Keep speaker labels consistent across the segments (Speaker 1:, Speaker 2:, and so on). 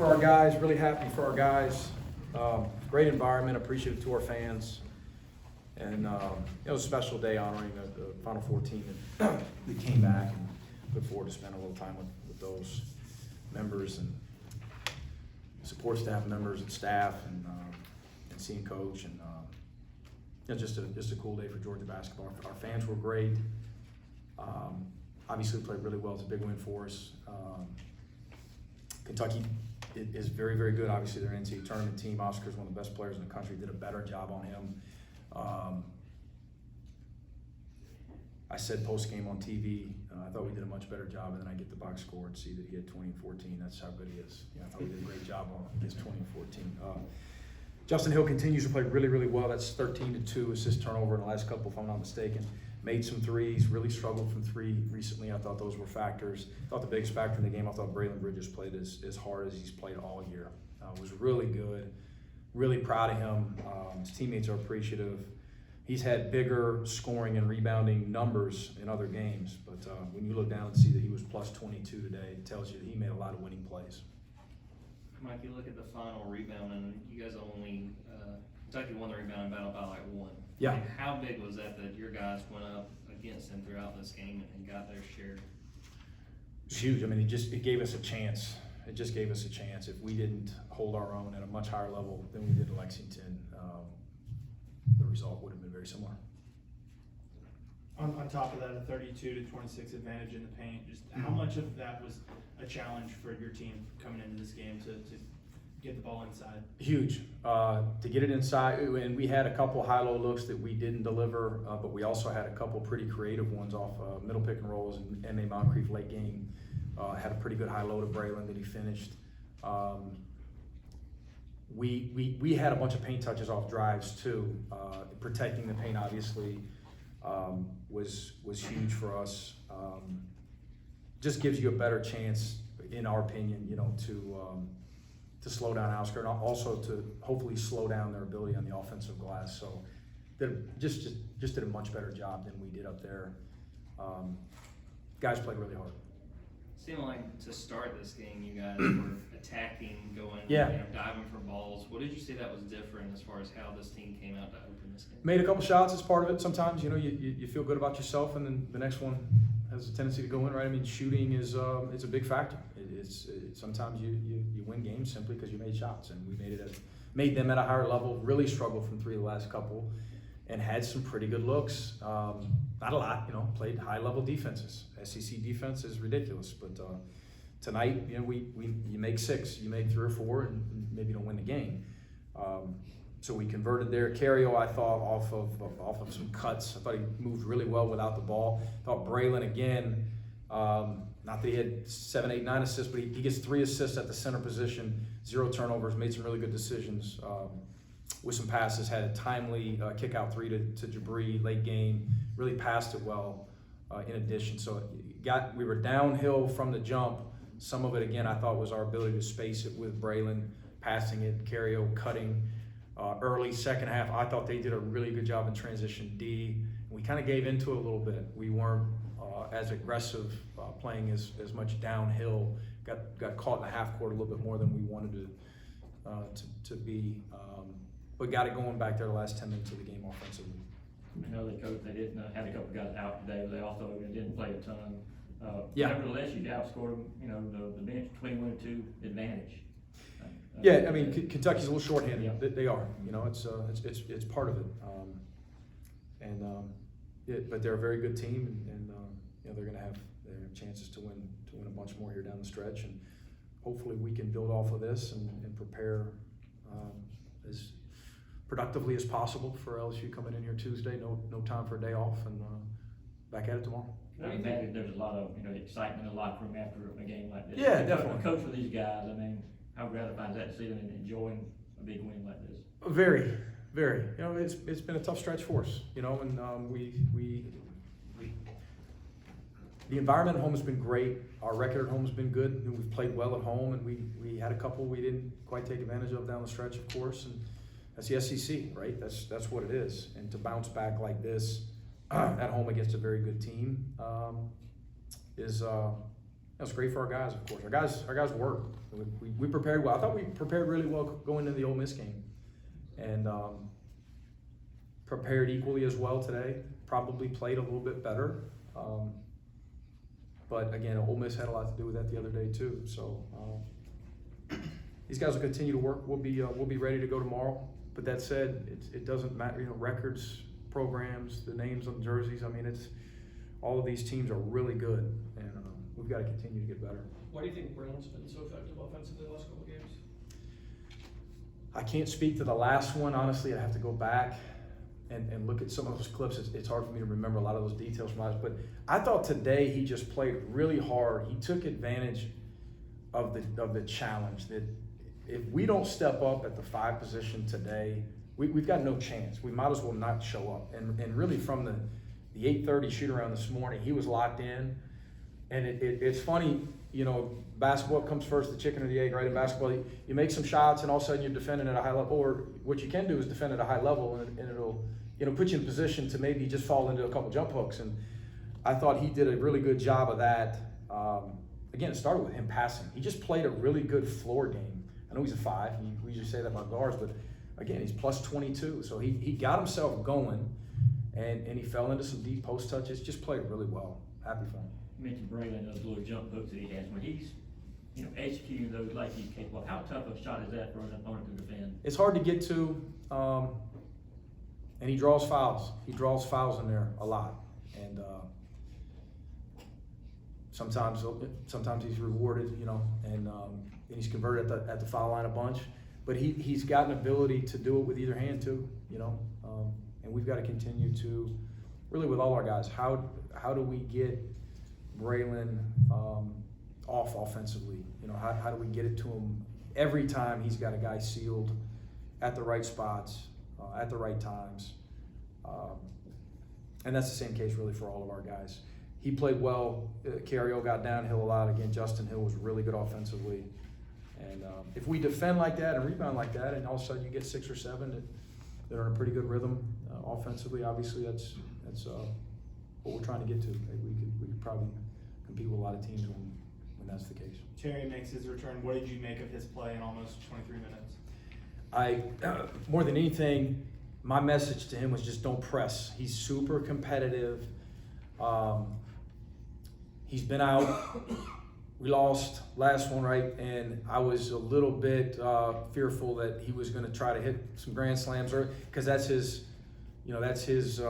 Speaker 1: For our guys, really happy for our guys. Great environment, appreciative to our fans. And it was a special day honoring the Final Four team that came back, and look forward to spending a little time with those members and support staff members and staff and seeing coach and just a cool day for Georgia basketball. Our fans were great. Obviously played really well. It's a big win for us. Kentucky is very, very good. Obviously, they're an NCAA tournament team. Oscar's one of the best players in the country. Did a better job on him. I said post-game on TV, I thought we did a much better job, and then I get the box score and see that he had 20 and 14. That's how good he is. I thought we did a great job on his 20 and 14. Justin Hill continues to play really, really well. That's 13-2 assist turnover in the last couple, if I'm not mistaken. Made some threes, really struggled from three recently. I thought those were factors. I thought the biggest factor in the game, I thought Braylon Bridges played as hard as he's played all year. Was really good. Really proud of him. His teammates are appreciative. He's had bigger scoring and rebounding numbers in other games, but when you look down and see that he was plus 22 today, it tells you that he made a lot of winning plays.
Speaker 2: Mike, you look at the final rebound, and you guys only Kentucky won the rebound battle by like one.
Speaker 1: Yeah.
Speaker 2: And how big was that your guys went up against them throughout this game and got their share?
Speaker 1: It's huge. I mean, it gave us a chance. It just gave us a chance. If we didn't hold our own at a much higher level than we did at Lexington, the result would have been very similar.
Speaker 3: On top of that, a 32-26 advantage in the paint. Just how much of that was a challenge for your team coming into this game to get the ball inside?
Speaker 1: Huge. To get it inside, and we had a couple high-low looks that we didn't deliver, but we also had a couple pretty creative ones off middle pick and rolls, and M.A. Moncrief late game had a pretty good high-low to Braylon that he finished. We had a bunch of paint touches off drives too. Protecting the paint obviously was huge for us. Just gives you a better chance, in our opinion, to slow down Oscar and also to hopefully slow down their ability on the offensive glass. So just did a much better job than we did up there. Guys played really hard.
Speaker 2: Seemed like to start this game, you guys were attacking, going, diving for balls. What did you say that was different as far as how this team came out to open this game?
Speaker 1: Made a couple shots as part of it. Sometimes, you feel good about yourself, and then the next one has a tendency to go in, right? I mean, shooting is it's a big factor. Sometimes you win games simply because you made shots, and we made them at a higher level. Really struggled from three the last couple, and had some pretty good looks. Not a lot, played high-level defenses. SEC defense is ridiculous, but tonight, you make six, you make 3 or 4, and maybe don't win the game. So we converted there. Cario, I thought, off of some cuts. I thought he moved really well without the ball. I thought Braylon, again, not that he had 7, 8, 9 assists, but he gets 3 assists at the center position, 0 turnovers, made some really good decisions with some passes, had a timely kick-out 3 to Jabri late game, really passed it well in addition. So we were downhill from the jump. Some of it, again, I thought was our ability to space it with Braylon, passing it, Cario cutting. Early second half, I thought they did a really good job in transition D. We kind of gave into it a little bit. We weren't as aggressive playing as much downhill. Got caught in the half court a little bit more than we wanted to be. But got it going back there the last 10 minutes of the game offensively.
Speaker 4: I know they didn't had a couple guys out today, but they also didn't play a ton. Nevertheless, you outscored them. The bench 21-2 advantage.
Speaker 1: Yeah, I mean, Kentucky's a little shorthanded.
Speaker 4: Yeah.
Speaker 1: They are. It's part of it. But they're a very good team, and they're going to have chances to win a bunch more here down the stretch, and hopefully we can build off of this and prepare as productively as possible for LSU coming in here Tuesday. No time for a day off, and back at it tomorrow.
Speaker 4: I mean, there's a lot of excitement in the locker room after a game like this.
Speaker 1: Yeah, definitely.
Speaker 4: Coach for these guys, I mean, how gratifying is that to see them enjoying a big win like this?
Speaker 1: Very, very. It's been a tough stretch for us. And the environment at home has been great. Our record at home has been good. We've played well at home, and we had a couple we didn't quite take advantage of down the stretch, of course. And that's the SEC, right? That's what it is. And to bounce back like this at home against a very good team is great for our guys, of course. Our guys work. We prepared well. I thought we prepared really well going into the Ole Miss game, and prepared equally as well today. Probably played a little bit better, but again, Ole Miss had a lot to do with that the other day too. So these guys will continue to work. We'll be ready to go tomorrow. But that said, it doesn't matter. Records, programs, the names on the jerseys. I mean, it's all of these teams are really good, and we've got to continue to get better.
Speaker 5: Why do you think Braylon's been so effective offensively the last couple of games?
Speaker 1: I can't speak to the last one, honestly. I have to go back and look at some of those clips. It's hard for me to remember a lot of those details from last, but I thought today he just played really hard. He took advantage of the challenge that if we don't step up at the 5 position today, we've got no chance. We might as well not show up. And really from the 8:30 shoot around this morning, he was locked in. And it's funny, basketball comes first, the chicken or the egg, right? In basketball, you make some shots and all of a sudden you're defending at a high level. Or what you can do is defend at a high level and it'll put you in position to maybe just fall into a couple jump hooks. And I thought he did a really good job of that. Again, it started with him passing. He just played a really good floor game. I know he's a 5. We usually say that about guards, but again, he's plus 22. So he got himself going and he fell into some deep post touches, just played really well. Happy for him.
Speaker 4: You mentioned Braylon, those little jump hooks that he has. When he's, executing those like he's capable, how tough a shot is that for an opponent to defend?
Speaker 1: It's hard to get to, and he draws fouls. He draws fouls in there a lot, and sometimes he's rewarded, and he's converted at the foul line a bunch. But he's got an ability to do it with either hand too, and we've got to continue to really with all our guys. How do we get Braylon off offensively? How do we get it to him every time he's got a guy sealed at the right spots, at the right times? And that's the same case really for all of our guys. He played well. Carriel got downhill a lot. Again, Justin Hill was really good offensively. And if we defend like that and rebound like that, and all of a sudden you get 6 or 7 that are in a pretty good rhythm offensively, obviously that's what we're trying to get to. We could probably compete with a lot of teams when that's the case.
Speaker 3: Terry makes his return. What did you make of his play in almost 23 minutes?
Speaker 1: More than anything, my message to him was just don't press. He's super competitive. He's been out. We lost last one, right? And I was a little bit fearful that he was going to try to hit some grand slams, because that's his, that's his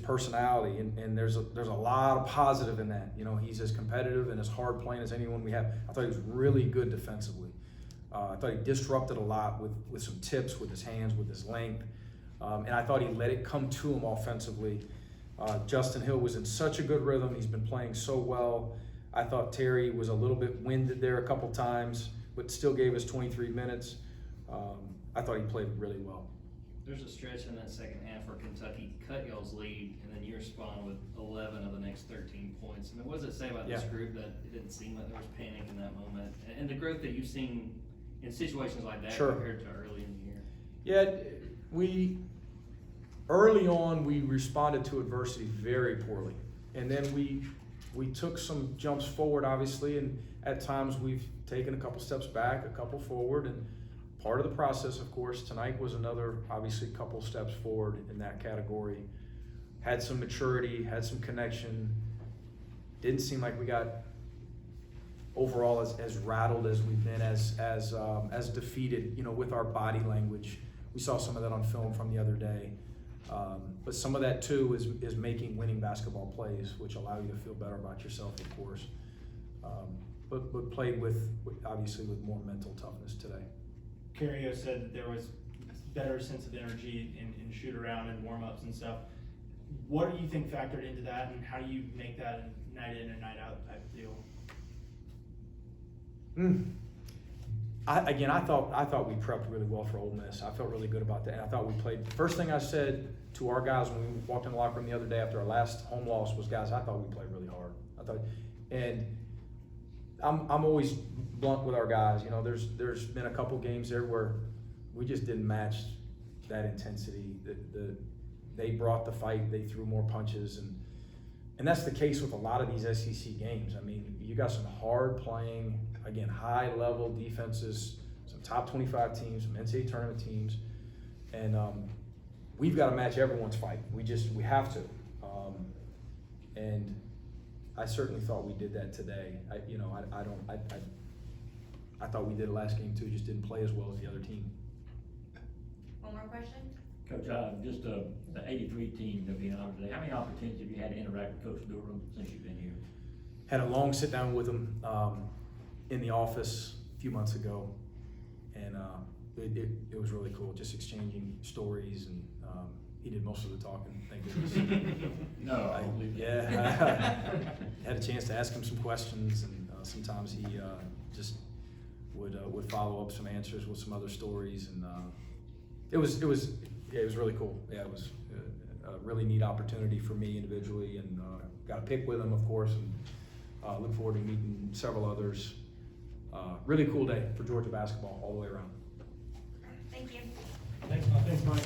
Speaker 1: personality. And there's a lot of positive in that. He's as competitive and as hard playing as anyone we have. I thought he was really good defensively. I thought he disrupted a lot with some tips, with his hands, with his length. And I thought he let it come to him offensively. Justin Hill was in such a good rhythm. He's been playing so well. I thought Terry was a little bit winded there a couple times, but still gave us 23 minutes. I thought he played really well.
Speaker 2: There's a stretch in that second half where Kentucky cut y'all's lead, and then you respond with 11 of the next 13 points. I mean, what does it say about this group that it didn't seem like there was panic in that moment? And the growth that you've seen in situations like that compared to early in the year?
Speaker 1: Yeah, early on, we responded to adversity very poorly. And then we took some jumps forward, obviously, and at times we've taken a couple steps back, a couple forward, and part of the process, of course, tonight was another, obviously, couple steps forward in that category. Had some maturity, had some connection. Didn't seem like we got overall as rattled as we've been, as defeated, with our body language. We saw some of that on film from the other day. But some of that too is making winning basketball plays, which allow you to feel better about yourself, of course. But played with obviously with more mental toughness today.
Speaker 3: Carriel said that there was better sense of energy in shoot around and warm ups and stuff. What do you think factored into that, and how do you make that a night in and night out type of deal?
Speaker 1: I thought we prepped really well for Ole Miss. I felt really good about that. And I thought we played. First thing I said to our guys when we walked in the locker room the other day after our last home loss was, guys, I thought we played really hard. And I'm always blunt with our guys. There's been a couple games there where we just didn't match that intensity. They brought the fight. They threw more punches, and that's the case with a lot of these SEC games. I mean, you got some hard playing, again, high-level defenses, some top 25 teams, some NCAA tournament teams, and we've got to match everyone's fight. We have to. And I certainly thought we did that today. I thought we did it last game too, just didn't play as well as the other team.
Speaker 6: One more question?
Speaker 4: Coach, just the 83 team that being honored today, how many opportunities have you had to interact with Coach Durham since you've been here?
Speaker 1: Had a long sit down with him in the office a few months ago, and it was really cool, just exchanging stories, and he did most of the talking, thank goodness.
Speaker 4: No, I don't believe that.
Speaker 1: Yeah, had a chance to ask him some questions, and sometimes he just would follow up some answers with some other stories, and it was really cool. Yeah, it was a really neat opportunity for me individually, and got a pick with him, of course, and look forward to meeting several others. Really cool day for Georgia basketball all the way around.
Speaker 6: Thank you.
Speaker 3: Thanks, Mike.